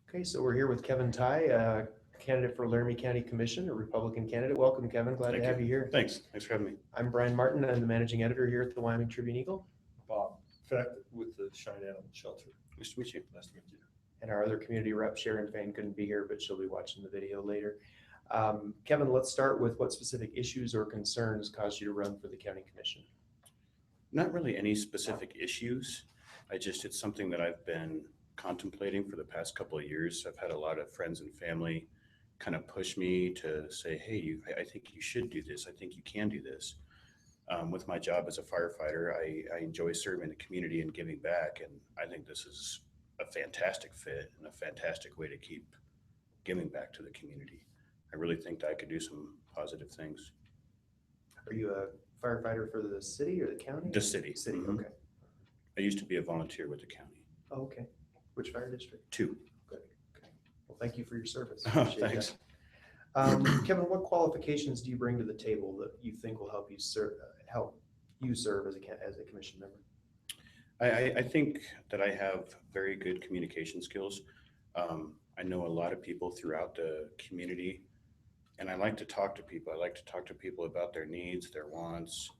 Okay, so we're here with Kevin Tighe, candidate for Laramie County Commission, a Republican candidate. Welcome, Kevin. Glad to have you here. Thanks for having me. I'm Brian Martin. I'm the managing editor here at the Wyoming Tribune Eagle. Bob Feck with the Cheyenne Animal Shelter. Nice to meet you. Nice to meet you. And our other community rep, Sharon Fain, couldn't be here, but she'll be watching the video later. Kevin, let's start with what specific issues or concerns caused you to run for the county commission? Not really any specific issues. It's something that I've been contemplating for the past couple of years. I've had a lot of friends and family kind of push me to say, hey, I think you should do this. I think you can do this. With my job as a firefighter, I enjoy serving the community and giving back. And I think this is a fantastic fit and a fantastic way to keep giving back to the community. I really think that I could do some positive things. Are you a firefighter for the city or the county? The city. City, Mhm. okay. I used to be a volunteer with the county. Oh, okay. Which fire district? 2. Good. Okay. Well, thank you for your service. Thanks. That. Kevin, what qualifications do you bring to the table that you think will help you serve as a commission member? I think that I have very good communication skills. I know a lot of people throughout the community, and I like to talk to people. I like to talk to people about their needs, their wants.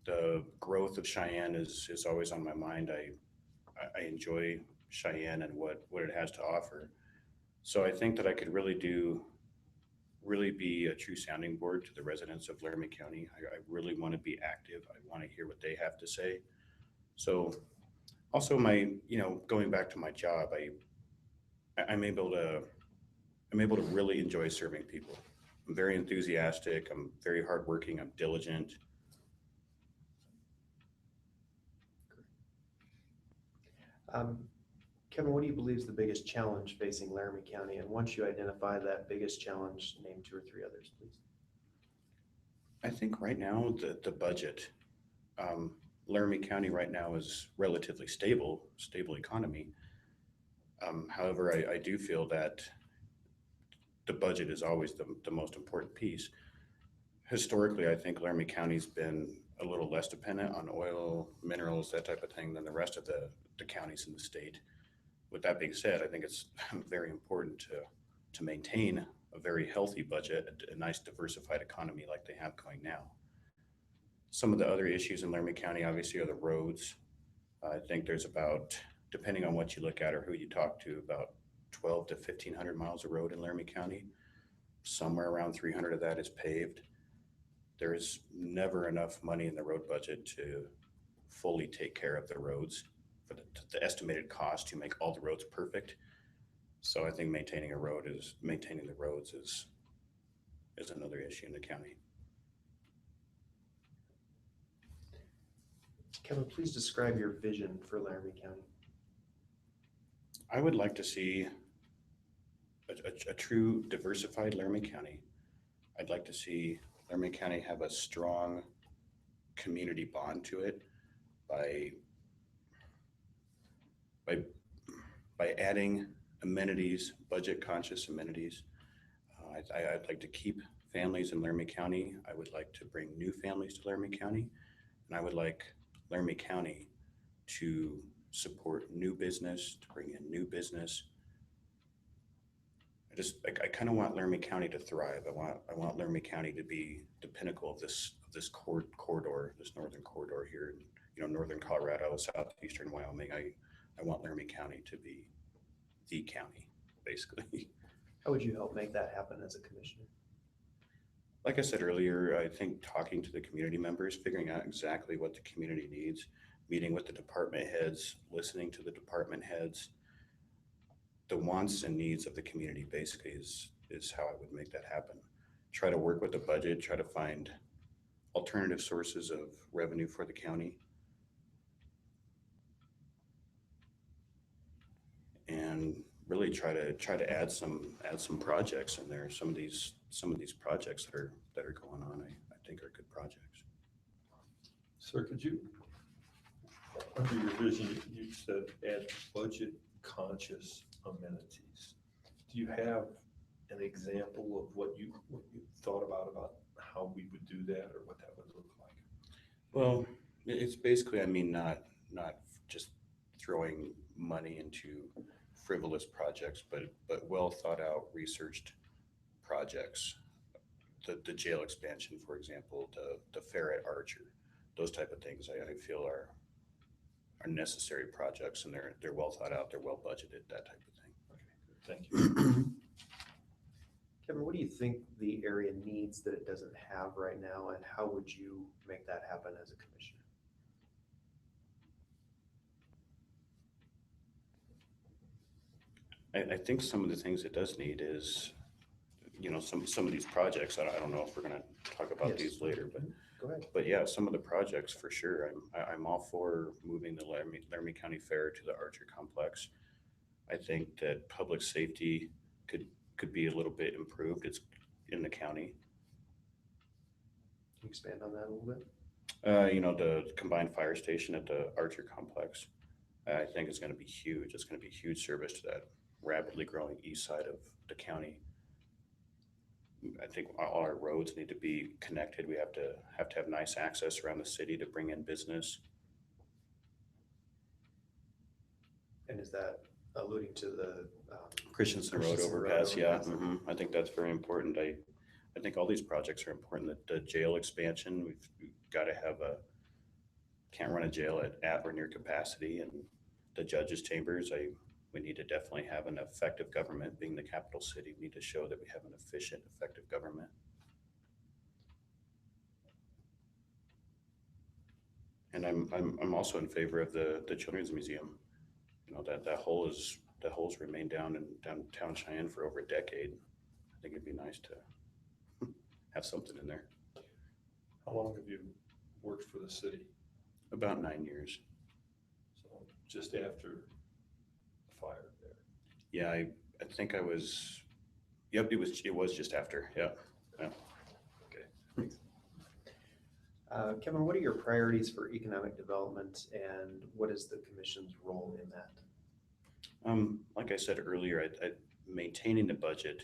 The growth of Cheyenne is always on my mind. I enjoy Cheyenne and what it has to offer. So I think that I could really be a true sounding board to the residents of Laramie County. I really want to be active. I want to hear what they have to say. So also going back to my job, I'm able to really enjoy serving people. I'm very enthusiastic. I'm very hardworking. I'm diligent. Kevin, what do you believe is the biggest challenge facing Laramie County? And once you identify that biggest challenge, name 2 or 3 others, please. I think right now the budget. Laramie County right now is relatively stable economy. However, I do feel that the budget is always the most important piece. Historically, I think Laramie County's been a little less dependent on oil, minerals, that type of thing than the rest of the counties in the state. With that being said, I think it's very important to maintain a very healthy budget, a nice diversified economy like they have going now. Some of the other issues in Laramie County obviously are the roads. I think there's about, depending on what you look at or who you talk to, about 12 to 1,500 miles of road in Laramie County. Somewhere around 300 of that is paved. There is never enough money in the road budget to fully take care of the roads for the estimated cost to make all the roads perfect. So I think maintaining the roads is another issue in the county. Kevin, please describe your vision for Laramie County. I would like to see a true diversified Laramie County. I'd like to see Laramie County have a strong community bond to it by adding amenities, budget conscious amenities. I'd like to keep families in Laramie County. I would like to bring new families to Laramie County, and I would like Laramie County to support new business, to bring in new business. I kind of want Laramie County to thrive. I want Laramie County to be the pinnacle of this corridor, this northern corridor here in northern Colorado, southeastern Wyoming. I want Laramie County to be the county, basically. How would you help make that happen as a commissioner? Like I said earlier, I think talking to the community members, figuring out exactly what the community needs, meeting with the department heads, listening to the department heads, the wants and needs of the community basically is how I would make that happen. Try to work with the budget, try to find alternative sources of revenue for the county. And really try to add some projects in there. Some of these projects that are going on, I think are good projects. Sir, could you, under your vision, you said add budget conscious amenities. Do you have an example of what you thought about how we would do that or what that would look like? Well, it's basically, not just throwing money into frivolous projects, but well thought out, researched projects. The jail expansion, for example, the fair at Archer, those type of things I feel are necessary projects, and they're well thought out, they're well budgeted, that type of Thank you. Kevin, what do you think the area needs that it doesn't have right now, and how would you make that happen as a commissioner? I think some of the things it does need is, some of these projects, I don't know if we're gonna talk about Yes. these later, but Go ahead. But yeah, some of the projects for sure. I'm all for moving the Laramie County Fair to the Archer Complex. I think that public safety could be a little bit improved. It's in the county. Can you expand on that a little bit? The combined fire station at the Archer Complex, I think is going to be huge. It's going to be a huge service to that rapidly growing east side of the county. I think all our roads need to be connected. We have to have nice access around the city to bring in business. And is that alluding to the Christensen Road Christensen Road overpass, yeah. overpass. I think that's very important. I think all these projects are important. The jail expansion, we've got to have can't run a jail at or near capacity, and the judges' chambers, we need to definitely have an effective government. Being the capital city, we need to show that we have an efficient, effective government. And I'm also in favor of the Children's Museum. That hole's remained down in downtown Cheyenne for over a decade. I think it'd be nice to have something in there. How long have you worked for the city? About 9 years. So just after the fire there. Yeah, I think I was. Yep, it was just after. Yeah. Okay, thanks. Kevin, what are your priorities for economic development, and what is the commission's role in that? Like I said earlier, maintaining the budget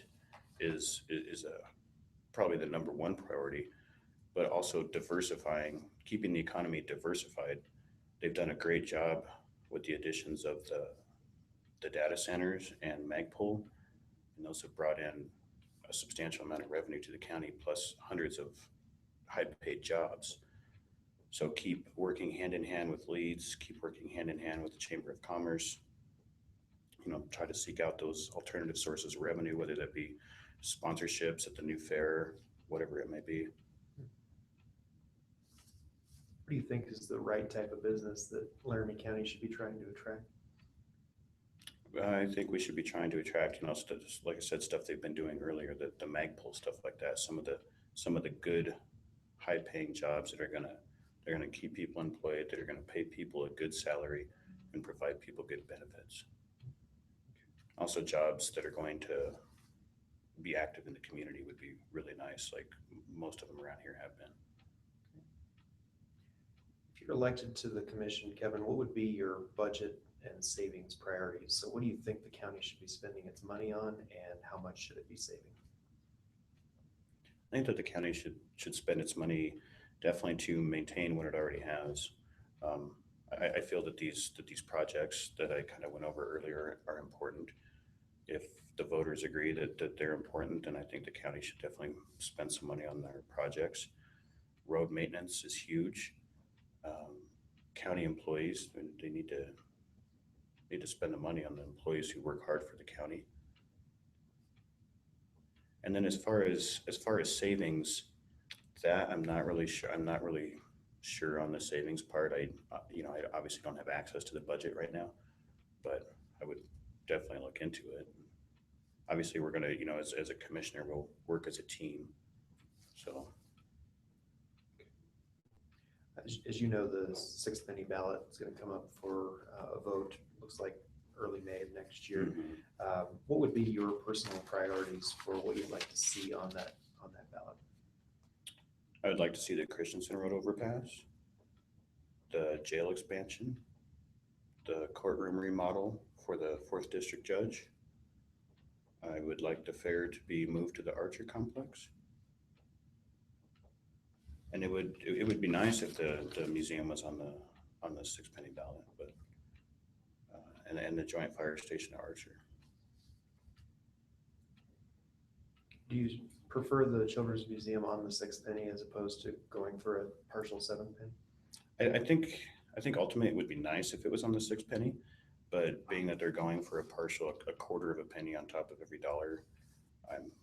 is probably the number one priority, but also diversifying, keeping the economy diversified. They've done a great job with the additions of the data centers and Magpul, and those have brought in a substantial amount of revenue to the county, plus hundreds of high-paid jobs. So keep working hand in hand with leads, keep working hand in hand with the Chamber of Commerce. Try to seek out those alternative sources of revenue, whether that be sponsorships at the new fair, whatever it may be. What do you think is the right type of business that Laramie County should be trying to attract? I think we should be trying to attract, like I said, stuff they've been doing earlier, the Magpul stuff like that. Some of the good, high-paying jobs that are gonna keep people employed, that are gonna pay people a good salary, and provide people good benefits. Also, jobs that are going to be active in the community would be really nice, like most of them around here have been. If you're elected to the commission, Kevin, what would be your budget and savings priorities? So what do you think the county should be spending its money on, and how much should it be saving? I think that the county should spend its money definitely to maintain what it already has. I feel that these projects that I kind of went over earlier are important. If the voters agree that they're important, then I think the county should definitely spend some money on their projects. Road maintenance is huge. County employees, they need to spend the money on the employees who work hard for the county. And then as far as savings, that I'm not really sure on the savings part. I obviously don't have access to the budget right now, but I would definitely look into it. Obviously, we're gonna, as a commissioner, we'll work as a team. So. As you know, the 6th penny ballot is going to come up for a vote, looks like early May of next year. What would be your personal priorities for what you'd like to see on that ballot? I would like to see the Christensen Road overpass, the jail expansion, the courtroom remodel for the 4th District Judge. I would like the fair to be moved to the Archer Complex. And it would be nice if the museum was on the 6th penny ballot, but and the joint fire station at Archer. Do you prefer the Children's Museum on the 6th penny as opposed to going for a partial 7th penny? I think ultimately it would be nice if it was on the 6th penny, but being that they're going for a partial, a quarter of a penny on top of every dollar,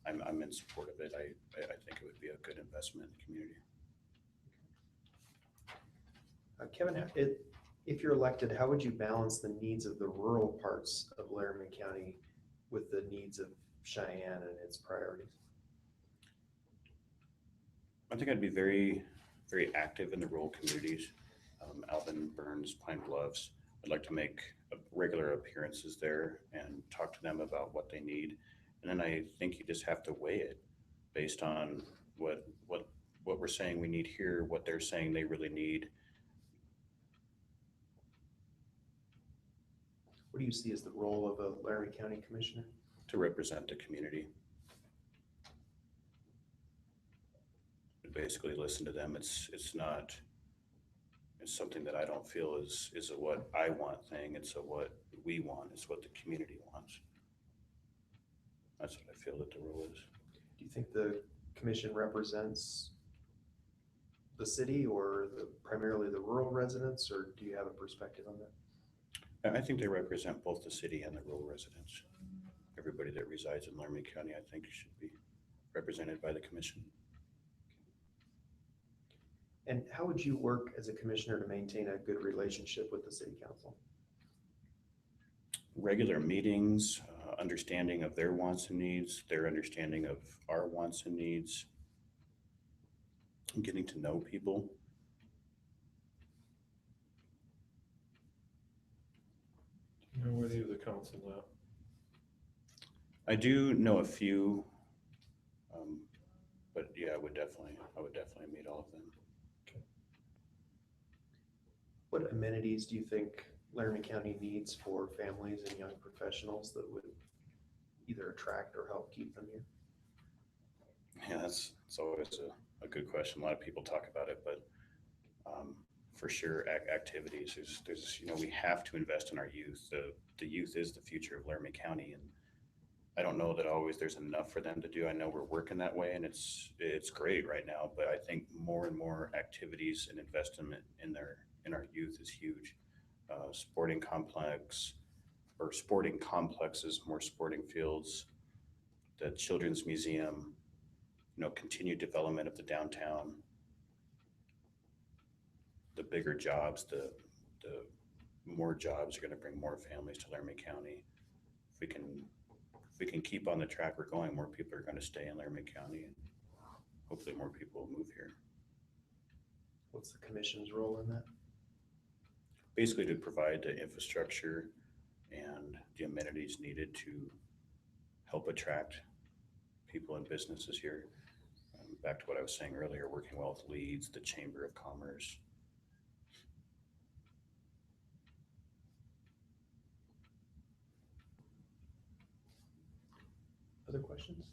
I'm in support of it. I think it would be a good investment in the community. Kevin, if you're elected, how would you balance the needs of the rural parts of Laramie County with the needs of Cheyenne and its priorities? I think I'd be very, very active in the rural communities. Alvin, Burns, Pine Bluffs. I'd like to make regular appearances there and talk to them about what they need. And then I think you just have to weigh it based on what we're saying we need here, what they're saying they really need. What do you see as the role of a Laramie County Commissioner? To represent the community. Basically listen to them. It's something that I don't feel is a what I want thing. It's a what we want. It's what the community wants. That's what I feel that the role is. Do you think the commission represents the city or primarily the rural residents, or do you have a perspective on that? I think they represent both the city and the rural residents. Everybody that resides in Laramie County, I think, should be represented by the commission. And how would you work as a commissioner to maintain a good relationship with the city council? Regular meetings, understanding of their wants and needs, their understanding of our wants and needs, and getting to know people. Do you know any of the council now? I do know a few, but yeah, I would definitely meet all of them. What amenities do you think Laramie County needs for families and young professionals that would either attract or help keep them here? Yeah, it's always a good question. A lot of people talk about it, but for sure, activities. There's we have to invest in our youth. The youth is the future of Laramie County, and I don't know that always there's enough for them to do. I know we're working that way, and it's great right now. But I think more and more activities and investment in our youth is huge. Sporting complexes, more sporting fields, the Children's Museum, continued development of the downtown, the bigger jobs, the more jobs are going to bring more families to Laramie County. If we can keep on the track we're going, more people are going to stay in Laramie County, and hopefully more people will move here. What's the commission's role in that? Basically to provide the infrastructure and the amenities needed to help attract people and businesses here. Back to what I was saying earlier, working well with Leeds, the Chamber of Commerce. Other questions?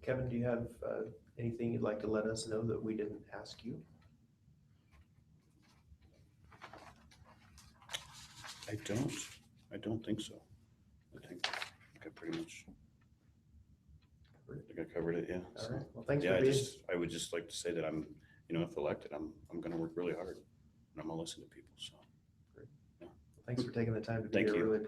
Kevin, do you have anything you'd like to let us know that we didn't ask you? I don't think so. I think I pretty much I covered it, yeah. All So, right. Well, thanks yeah, for being. I would just like to say that I'm, if elected, I'm going to work really hard, and I'm going to listen to people. So, Thanks for taking the time to be Thank here. you. Really